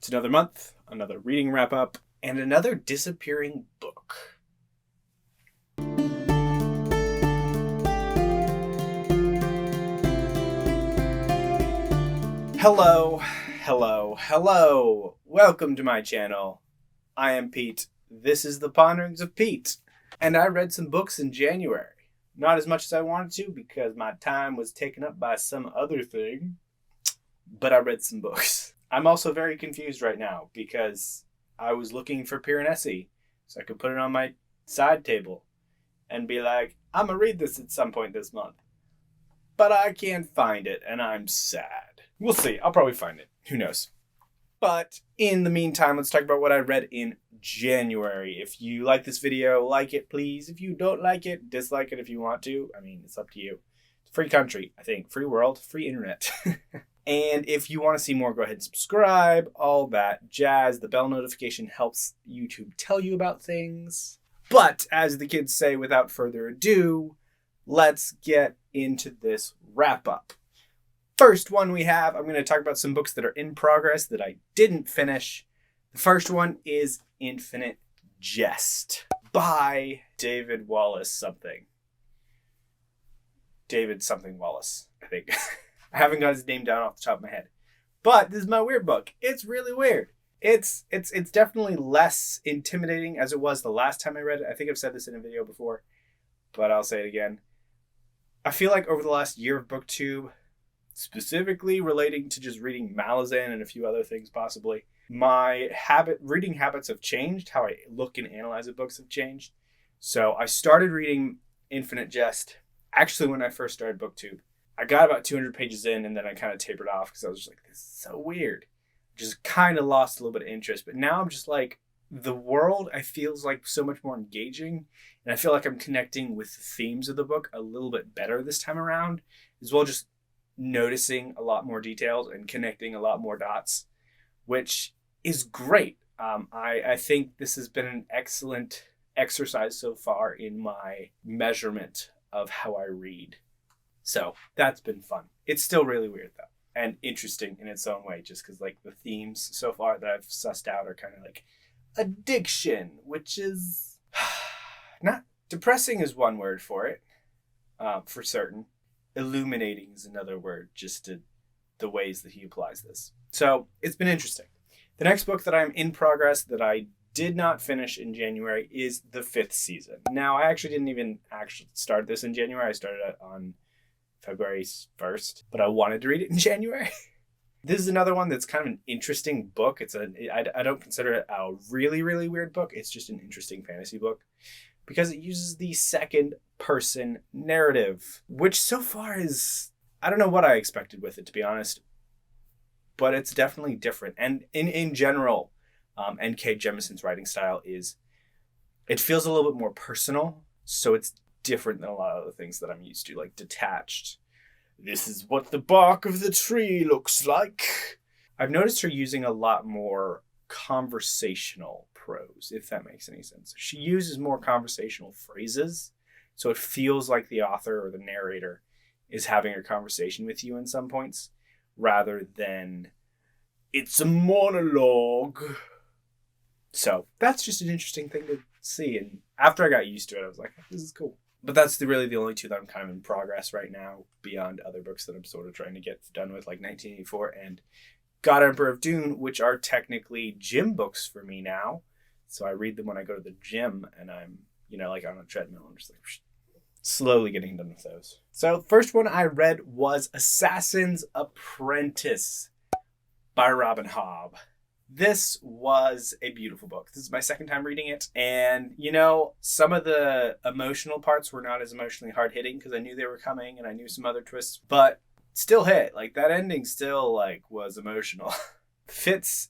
It's another month, another reading wrap up, and another disappearing book. Hello. Welcome to my channel. I am Pete. This is the Ponderings of Pete. And I read some books in January. Not as much as I wanted to because my time was taken up by some other thing. But I read some books. I'm also very confused right now because I was looking for Piranesi so I could put it on my side table and be like, I'm going to read this at some point this month. But I can't find it and I'm sad. We'll see. I'll probably find it. Who knows? But in the meantime, let's talk about what I read in January. If you like this video, like it, please. If you don't like it, dislike it if you want to. I mean, it's up to you. It's a free country, I think. Free world, free internet. And if you want to see more, go ahead and subscribe. All that jazz. The bell notification helps YouTube tell you about things. But as the kids say, without further ado, let's get into this wrap up. First one we have, I'm going to talk about some books that are in progress that I didn't finish. The first one is Infinite Jest by David Wallace something. David something Wallace, I think. I haven't got his name down off the top of my head. But this is my weird book. It's really weird. It's definitely less intimidating as it was the last time I read it. I think I've said this in a video before, but I'll say it again. I feel like over the last year of BookTube, specifically relating to just reading Malazan and a few other things possibly, my reading habits have changed. How I look and analyze at books have changed. So I started reading Infinite Jest actually when I first started BookTube. I got about 200 pages in and then I kind of tapered off because I was just like, this is so weird. Just kind of lost a little bit of interest. But now I'm just like, the world I feel is like so much more engaging. And I feel like I'm connecting with the themes of the book a little bit better this time around, as well just noticing a lot more details and connecting a lot more dots, which is great. I think this has been an excellent exercise so far in my measurement of how I read. So that's been fun. It's still really weird though, and interesting in its own way, just because like the themes so far that I've sussed out are kind of like addiction, which is not depressing is one word for it, for certain. Illuminating is another word, just to the ways that he applies this. So it's been interesting. The next book that I'm in progress that I did not finish in January is The Fifth Season. Now, I actually didn't even start this in January. I started it on February 1st, but I wanted to read it in January. This is another one that's kind of an interesting book. I don't consider it a really, really weird book. It's just an interesting fantasy book because it uses the second person narrative, which so far is, I don't know what I expected with it, to be honest, but it's definitely different. And in general, N.K. Jemisin's writing style it feels a little bit more personal. So it's different than a lot of the things that I'm used to, like detached. This is what the bark of the tree looks like. I've noticed her using a lot more conversational prose, if that makes any sense. She uses more conversational phrases, so it feels like the author or the narrator is having a conversation with you in some points, rather than it's a monologue. So that's just an interesting thing to see. And after I got used to it, I was like, this is cool. But that's really the only two that I'm kind of in progress right now, beyond other books that I'm sort of trying to get done with, like 1984 and God Emperor of Dune, which are technically gym books for me now. So I read them when I go to the gym and I'm, like on a treadmill. I'm just like slowly getting done with those. So the first one I read was Assassin's Apprentice by Robin Hobb. This was a beautiful book. This is my second time reading it. And, some of the emotional parts were not as emotionally hard-hitting because I knew they were coming and I knew some other twists, but still hit. Like, that ending still, was emotional. Fitz.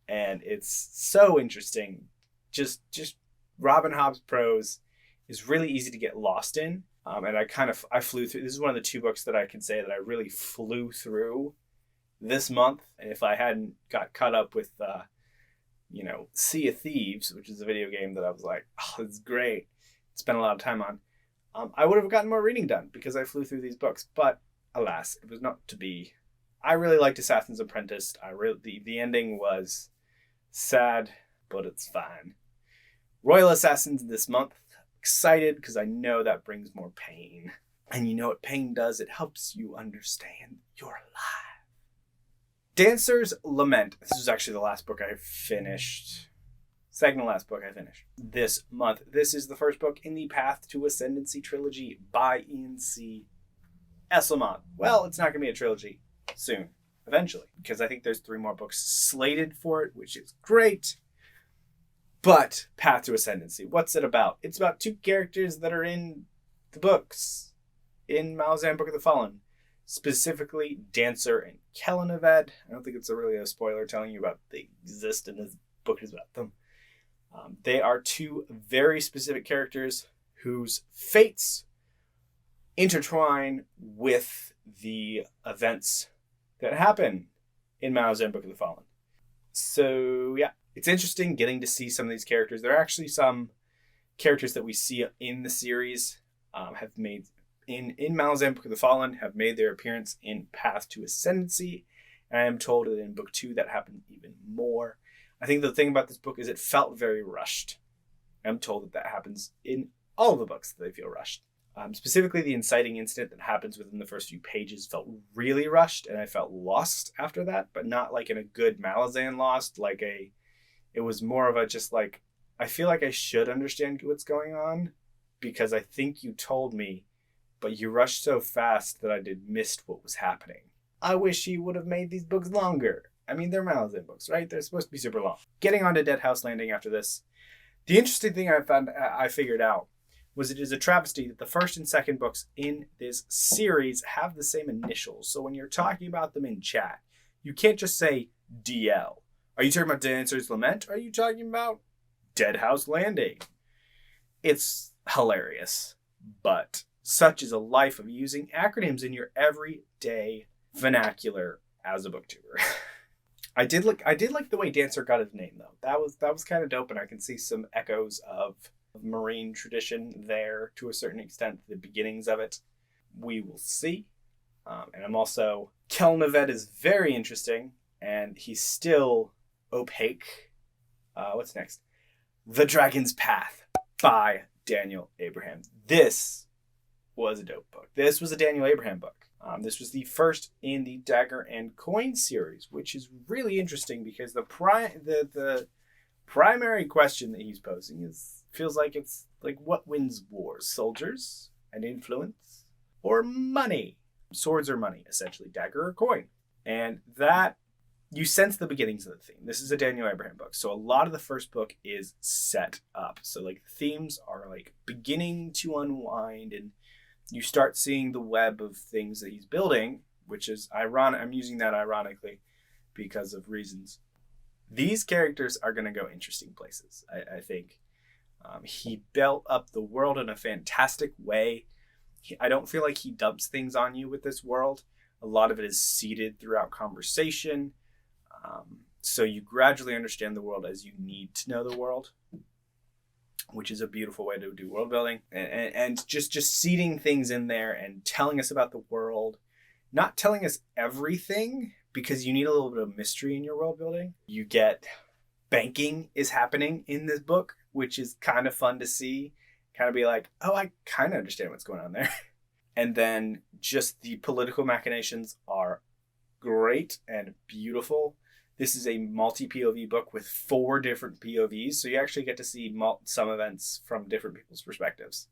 And it's so interesting. Just Robin Hobb's prose is really easy to get lost in. And I flew through. This is one of the two books that I can say that I really flew through this month. And if I hadn't got caught up with, Sea of Thieves, which is a video game that I was like, oh, it's great, spent a lot of time on, I would have gotten more reading done because I flew through these books. But alas, it was not to be. I really liked Assassin's Apprentice. The ending was sad, but it's fine. Royal Assassins this month. Excited because I know that brings more pain. And you know what pain does? It helps you understand you're alive. Dancer's Lament. This is actually the last book I finished. Second to last book I finished this month. This is the first book in the Path to Ascendancy trilogy by Ian C. Esselmont. Well, it's not going to be a trilogy soon, eventually, because I think there's 3 more books slated for it, which is great. But Path to Ascendancy, what's it about? It's about 2 characters that are in the books, in Malazan Book of the Fallen, specifically Dancer and Kellanaved. I don't think it's really a spoiler telling you about they exist and this book is about them. They are 2 very specific characters whose fates intertwine with the events that happen in Malazan Book of the Fallen. So yeah, it's interesting getting to see some of these characters. There are actually some characters that we see in the series have made in Malazan Book of the Fallen have made their appearance in Path to Ascendancy. And I am told that in book 2 that happened even more. I think the thing about this book is it felt very rushed. I'm told that happens in all of the books that they feel rushed. Specifically, the inciting incident that happens within the first few pages felt really rushed, and I felt lost after that, but not like in a good Malazan lost. It was more of a just like, I feel like I should understand what's going on because I think you told me, but you rushed so fast that I missed what was happening. I wish you would have made these books longer. I mean, they're Malazan books, right? They're supposed to be super long. Getting on to Dead House Landing after this. The interesting thing I figured out was it is a travesty that the first and second books in this series have the same initials. So when you're talking about them in chat, you can't just say DL. Are you talking about Dancer's Lament? Or are you talking about Dead House Landing? It's hilarious, but such is a life of using acronyms in your everyday vernacular as a booktuber. I did like the way Dancer got his name though. That was kind of dope, and I can see some echoes of Marine tradition there to a certain extent. The beginnings of it, we will see. And I'm also Kellanaved is very interesting, and he's still opaque. What's next? The Dragon's Path by Daniel Abraham. This was a dope book. This was a Daniel Abraham book. This was the first in the Dagger and Coin series, which is really interesting because the primary question that he's posing feels like it's like, what wins wars? Soldiers and influence, or money? Swords or money, essentially, dagger or coin. And that, you sense the beginnings of the theme. This is a Daniel Abraham book, so a lot of the first book is set up. So like the themes are like beginning to unwind, and you start seeing the web of things that he's building, which is ironic. I'm using that ironically because of reasons. These characters are going to go interesting places, I think. He built up the world in a fantastic way. I don't feel like he dumps things on you with this world. A lot of it is seeded throughout conversation. So you gradually understand the world as you need to know the world, which is a beautiful way to do world building. And just seeding things in there and telling us about the world. Not telling us everything, because you need a little bit of mystery in your world building. You get banking is happening in this book, which is kind of fun to see. Kind of be like, oh, I kind of understand what's going on there. And then just the political machinations are great and beautiful. This is a multi-POV book with 4 different POVs, so you actually get to see some events from different people's perspectives.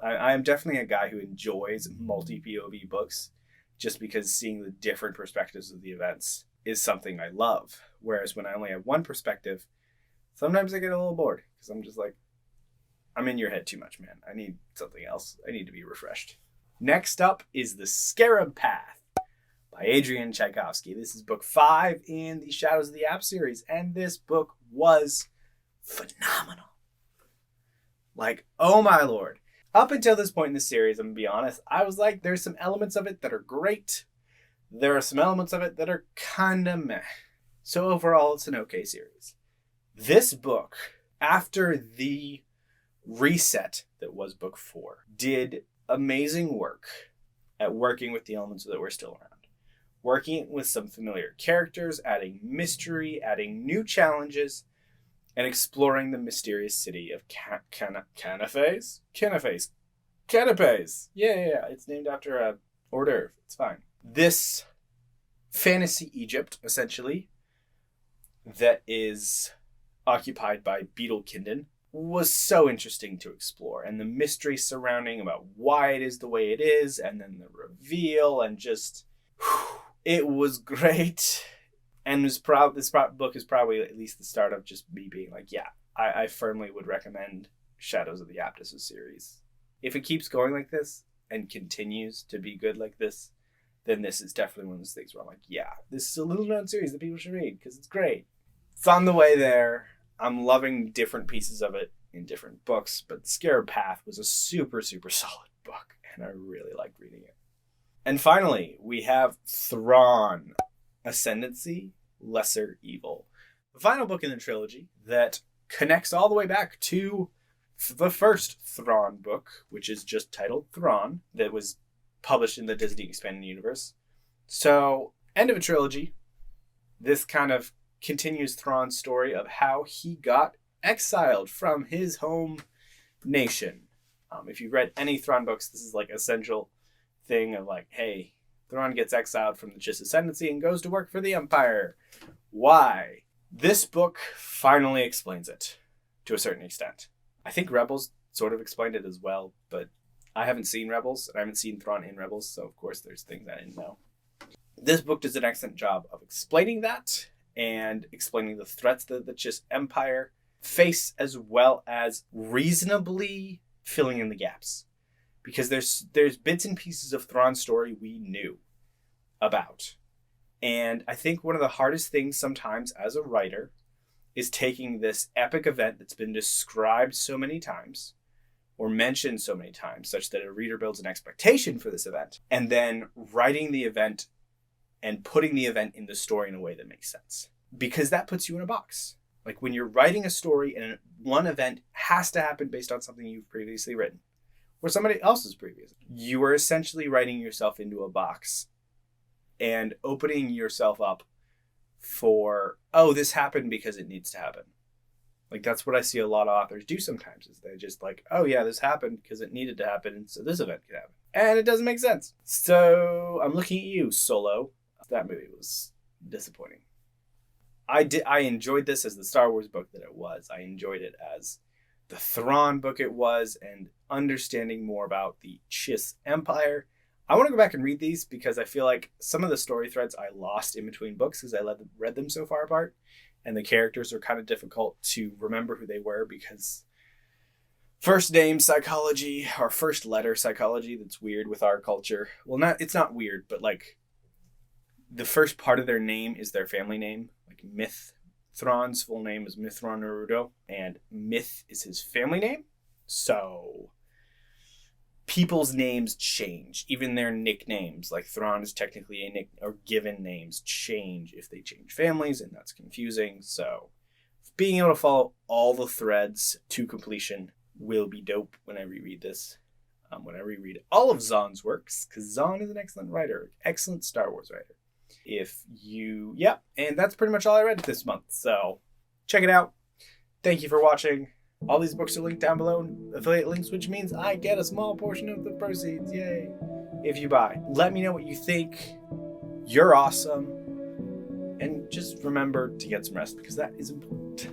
I am definitely a guy who enjoys multi-POV books, just because seeing the different perspectives of the events is something I love. Whereas when I only have one perspective, sometimes I get a little bored, because I'm just like, I'm in your head too much, man. I need something else. I need to be refreshed. Next up is The Scarab Path by Adrian Tchaikovsky. This is book 5 in the Shadows of the App series, and this book was phenomenal. Like, oh my lord. Up until this point in the series, I'm going to be honest, I was like, there's some elements of it that are great. There are some elements of it that are kind of meh. So overall, it's an okay series. This book, after the reset that was book 4, did amazing work at working with the elements that were still around. working with some familiar characters, adding mystery, adding new challenges, and exploring the mysterious city of Canapes? Canapes. Yeah. It's named after a hors d'oeuvre. It's fine. This fantasy Egypt, essentially, that is occupied by Beetlekinden, was so interesting to explore. And the mystery surrounding about why it is the way it is, and then the reveal, and just... it was great. And this book is probably at least the start of just me being like, yeah, I firmly would recommend Shadows of the Apprentice series. If it keeps going like this and continues to be good like this, then this is definitely one of those things where I'm like, yeah, this is a little known series that people should read because it's great. It's on the way there. I'm loving different pieces of it in different books, but Scarab Path was a super, super solid book, and I really liked reading it. And finally, we have Thrawn, Ascendancy, Lesser Evil. The final book in the trilogy that connects all the way back to the first Thrawn book, which is just titled Thrawn, that was published in the Disney Expanded Universe. So, end of a trilogy. This kind of continues Thrawn's story of how he got exiled from his home nation. If you've read any Thrawn books, this is like essential thing of like, hey, Thrawn gets exiled from the Just Ascendancy and goes to work for the Empire. Why? This book finally explains it to a certain extent. I think Rebels sort of explained it as well, but I haven't seen Rebels, and I haven't seen Thrawn in Rebels, so of course there's things I didn't know. This book does an excellent job of explaining that and explaining the threats that the Just Empire face, as well as reasonably filling in the gaps. Because there's bits and pieces of Thrawn's story we knew about. And I think one of the hardest things sometimes as a writer is taking this epic event that's been described so many times or mentioned so many times, such that a reader builds an expectation for this event, and then writing the event and putting the event in the story in a way that makes sense. Because that puts you in a box. Like when you're writing a story and one event has to happen based on something you've previously written, or somebody else's previous, you are essentially writing yourself into a box and opening yourself up for, oh, this happened because it needs to happen. Like that's what I see a lot of authors do sometimes, is they just like, oh yeah, this happened because it needed to happen, so this event could happen. And it doesn't make sense. So I'm looking at you, Solo. That movie was disappointing. I enjoyed this as the Star Wars book that it was. I enjoyed it as the Thrawn book it was, and understanding more about the Chiss Empire. I want to go back and read these because I feel like some of the story threads I lost in between books because I read them so far apart, and the characters are kind of difficult to remember who they were because first name psychology or first letter psychology, that's weird with our culture. Well, it's not weird, but like the first part of their name is their family name. Like Myth, Thrawn's full name is Mithron Naruto, and Myth is his family name. So people's names change, even their nicknames. Like Thrawn is technically a nick, or given names change if they change families, and that's confusing. So being able to follow all the threads to completion will be dope when I reread this. When I reread all of Zahn's works, because Zahn is an excellent writer, excellent Star Wars writer. And that's pretty much all I read this month. So check it out. Thank you for watching. All these books are linked down below in affiliate links, which means I get a small portion of the proceeds. Yay. If you buy. Let me know what you think. You're awesome. And just remember to get some rest because that is important.